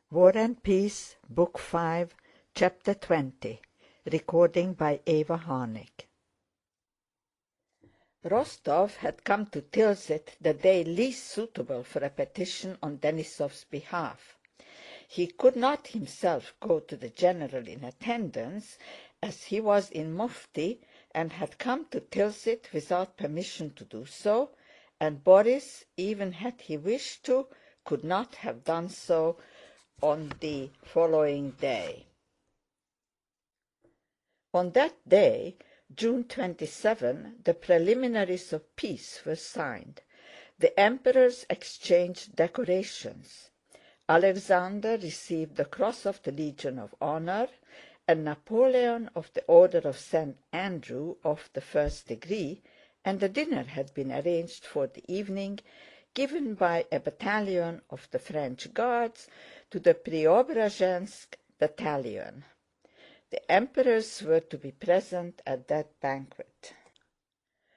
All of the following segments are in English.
War and Peace, Book 5, Chapter 20. Recording by Eva Harnick. Rostov had come to Tilsit the day least suitable for a petition on Denísov's behalf. He could not himself go to the general in attendance, as he was in mufti, and had come to Tilsit without permission to do so, and Borís, even had he wished to, could not have done so on the following day. On that day, June 27, the preliminaries of peace were signed. The emperors exchanged decorations. Alexander received the Cross of the Legion of Honor, and Napoleon of the Order of St. Andrew of the first degree, and a dinner had been arranged for the evening, given by a battalion of the French Guards to the Preobrazhensk battalion. The emperors were to be present at that banquet.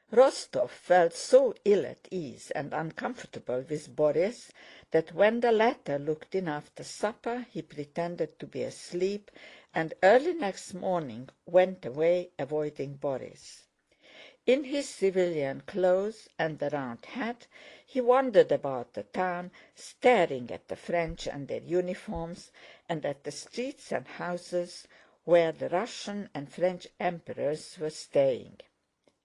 Rostov felt so ill at ease and uncomfortable with Borís that when the latter looked in after supper he pretended to be asleep, and early next morning went away, avoiding Borís. In his civilian clothes and the round hat, he wandered about the town, staring at the French and their uniforms, and at the streets and houses where the Russian and French emperors were staying.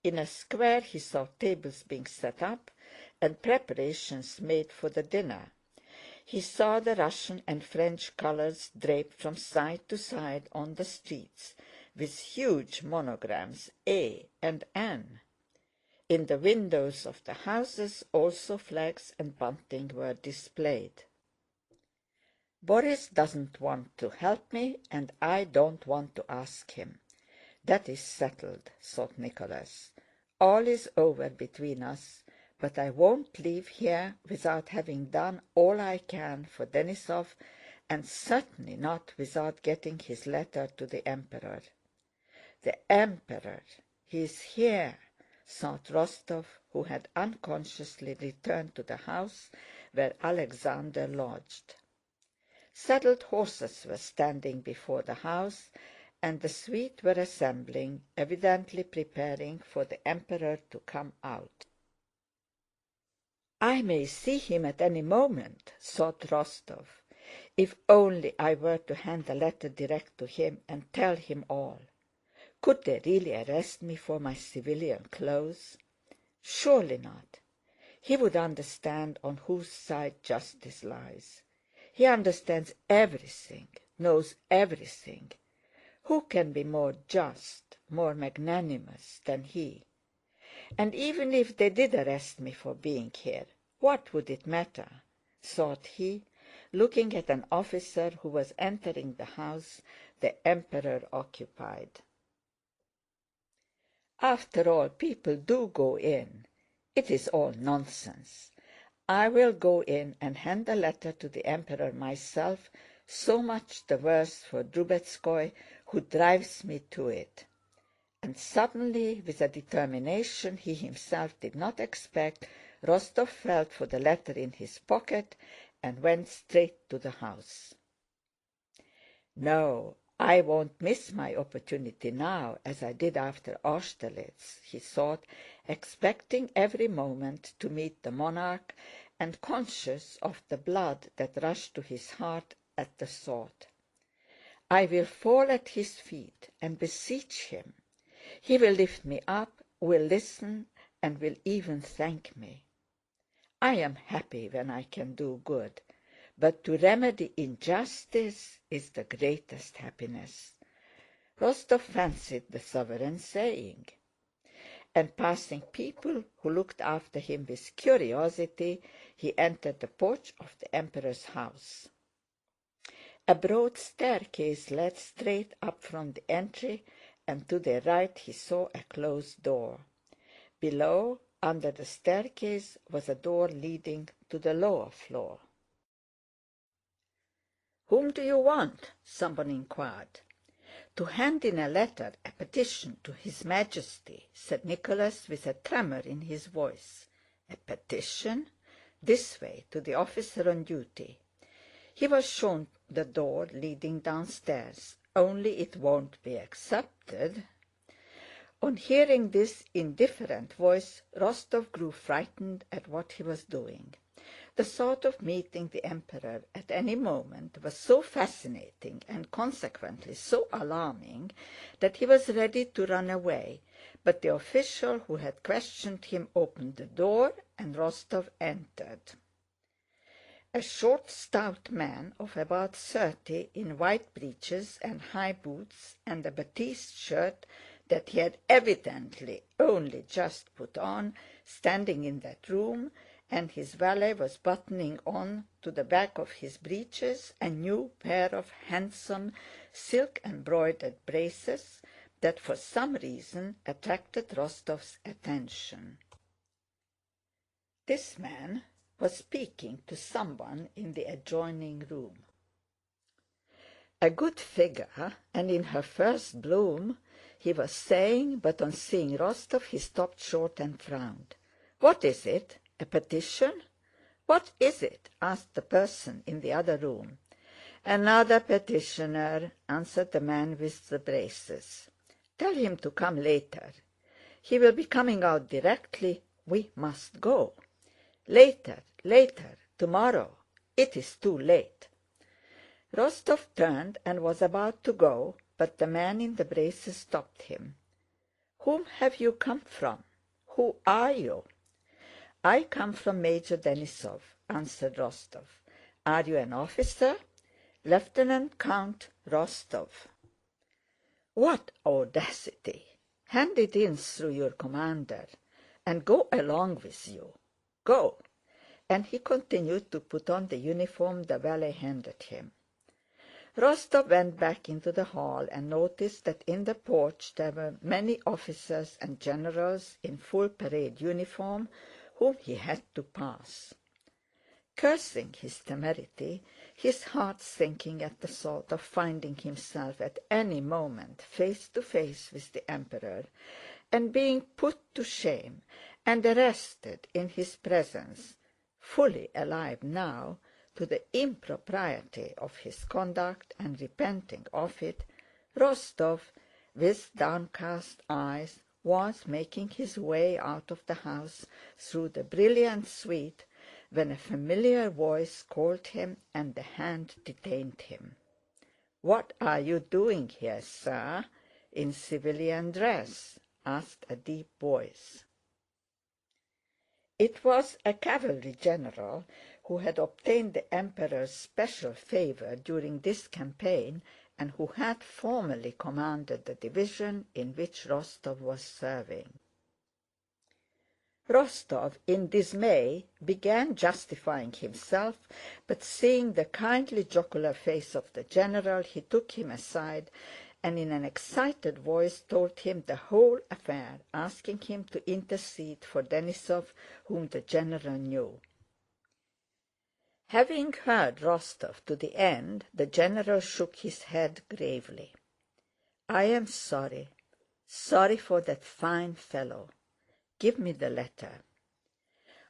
In a square he saw tables being set up and preparations made for the dinner. He saw the Russian and French colors draped from side to side on the streets, with huge monograms A and N. In the windows of the houses also flags and bunting were displayed. Borís doesn't want to help me, and I don't want to ask him. That is settled, thought Nicholas. All is over between us, but I won't leave here without having done all I can for Denísov, and certainly not without getting his letter to the Emperor. The Emperor! He is here, thought Rostov, who had unconsciously returned to the house where Alexander lodged. Saddled horses were standing before the house, and the suite were assembling, evidently preparing for the Emperor to come out. I may see him at any moment, thought Rostov. If only I were to hand the letter direct to him and tell him all. Could they really arrest me for my civilian clothes? Surely not. He would understand on whose side justice lies. He understands everything, knows everything. Who can be more just, more magnanimous than he? And even if they did arrest me for being here, what would it matter? Thought he, looking at an officer who was entering the house the Emperor occupied. After all, people do go in. It is all nonsense. I will go in and hand the letter to the Emperor myself, so much the worse for Drubetskoi, who drives me to it. And suddenly, with a determination he himself did not expect, Rostov felt for the letter in his pocket and went straight to the house. No, I won't miss my opportunity now, as I did after Austerlitz, he thought, expecting every moment to meet the monarch and conscious of the blood that rushed to his heart at the thought. I will fall at his feet and beseech him. He will lift me up, will listen, and will even thank me. I am happy when I can do good, but to remedy injustice is the greatest happiness. Rostov fancied the sovereign saying. And passing people who looked after him with curiosity, he entered the porch of the Emperor's house. A broad staircase led straight up from the entry, and to the right he saw a closed door. Below, under the staircase, was a door leading to the lower floor. "Whom do you want?" someone inquired. "To hand in a letter, a petition to His Majesty," said Nicholas with a tremor in his voice. "A petition? This way, to the officer on duty." He was shown the door leading downstairs, only it won't be accepted." On hearing this indifferent voice, Rostov grew frightened at what he was doing. The thought of meeting the Emperor at any moment was so fascinating and consequently so alarming that he was ready to run away, but the official who had questioned him opened the door and Rostov entered. A short, stout man of about 30, in white breeches and high boots and a batiste shirt that he had evidently only just put on, standing in that room, and his valet was buttoning on to the back of his breeches a new pair of handsome silk-embroidered braces that for some reason attracted Rostov's attention. This man was speaking to someone in the adjoining room. "A good figure, and in her first bloom," he was saying, but on seeing Rostov he stopped short and frowned. "What is it? A petition?" "What is it?" asked the person in the other room. "Another petitioner," answered the man with the braces. "Tell him to come later." "He will be coming out directly. We must go." "Later, later, tomorrow. It is too late." Rostov turned and was about to go, but the man in the braces stopped him. "Whom have you come from? Who are you?" "I come from Major Denísov," answered Rostov. "Are you an officer?" "Lieutenant Count Rostov." "What audacity! Hand it in through your commander, and go along with you. Go!" And he continued to put on the uniform the valet handed him. Rostov went back into the hall and noticed that in the porch there were many officers and generals in full parade uniform whom he had to pass. Cursing his temerity, his heart sinking at the thought of finding himself at any moment face to face with the Emperor, and being put to shame and arrested in his presence, fully alive now to the impropriety of his conduct and repenting of it, Rostov, with downcast eyes, was making his way out of the house through the brilliant suite when a familiar voice called him and the hand detained him. "What are you doing here, sir, in civilian dress?" asked a deep voice. It was a cavalry general who had obtained the Emperor's special favor during this campaign and who had formerly commanded the division in which Rostov was serving. Rostov, in dismay, began justifying himself, but seeing the kindly jocular face of the general, he took him aside and in an excited voice told him the whole affair, asking him to intercede for Denísov, whom the general knew. Having heard Rostov to the end, the general shook his head gravely. "I am sorry, sorry for that fine fellow. Give me the letter."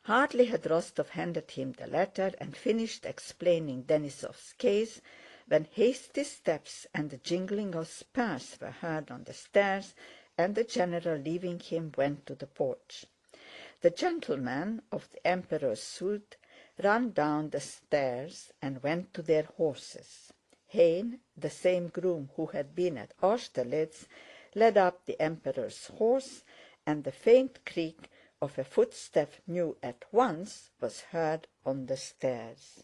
Hardly had Rostov handed him the letter and finished explaining Denísov's case when hasty steps and the jingling of spurs were heard on the stairs, and the general, leaving him, went to the porch. The gentlemen of the Emperor's suite ran down the stairs and went to their horses. Hain, the same groom who had been at Austerlitz, led up the Emperor's horse, and the faint creak of a footstep new at once was heard on the stairs.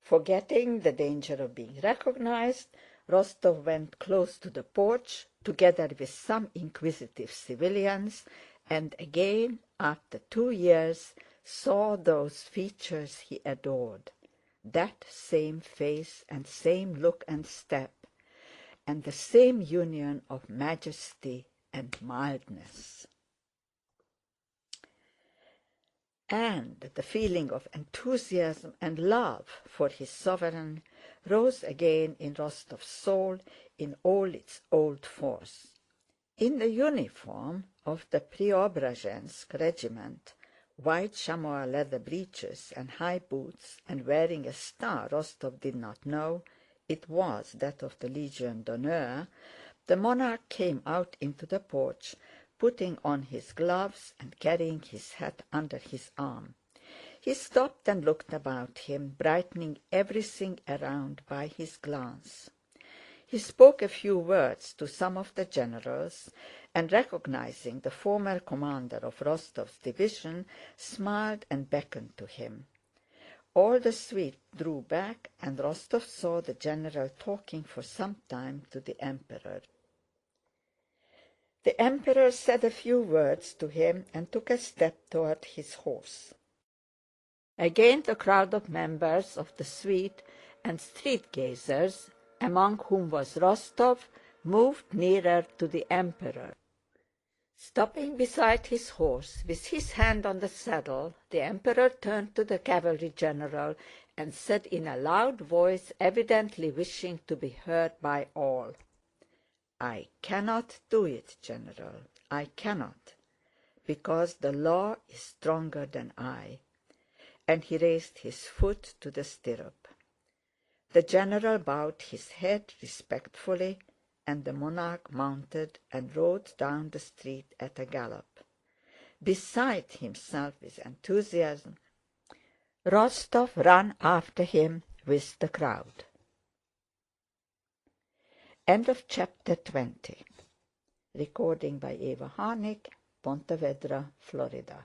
Forgetting the danger of being recognized, Rostov went close to the porch, together with some inquisitive civilians, and again, after 2 years, saw those features he adored, that same face and same look and step, and the same union of majesty and mildness. And the feeling of enthusiasm and love for his sovereign rose again in Rostov's soul in all its old force. In the uniform of the Preobrazhensk regiment, white chamois leather breeches and high boots, and wearing a star Rostov did not know it was that of the Legion d'Honneur, the monarch came out into the porch, putting on his gloves and carrying his hat under his arm. He stopped and looked about him, brightening everything around by his glance. He spoke a few words to some of the generals, and recognizing the former commander of Rostov's division, smiled and beckoned to him. All the suite drew back, and Rostov saw the general talking for some time to the Emperor. The Emperor said a few words to him and took a step toward his horse. Again the crowd of members of the suite and street-gazers, among whom was Rostov, moved nearer to the Emperor. Stopping beside his horse, with his hand on the saddle, the Emperor turned to the cavalry general and said in a loud voice, evidently wishing to be heard by all, "I cannot do it, General, I cannot, because the law is stronger than I," and he raised his foot to the stirrup. The general bowed his head respectfully, and the monarch mounted and rode down the street at a gallop. Beside himself with enthusiasm, Rostov ran after him with the crowd. End of chapter 20. Recording by Eva Harnick, Ponte Vedra, Florida.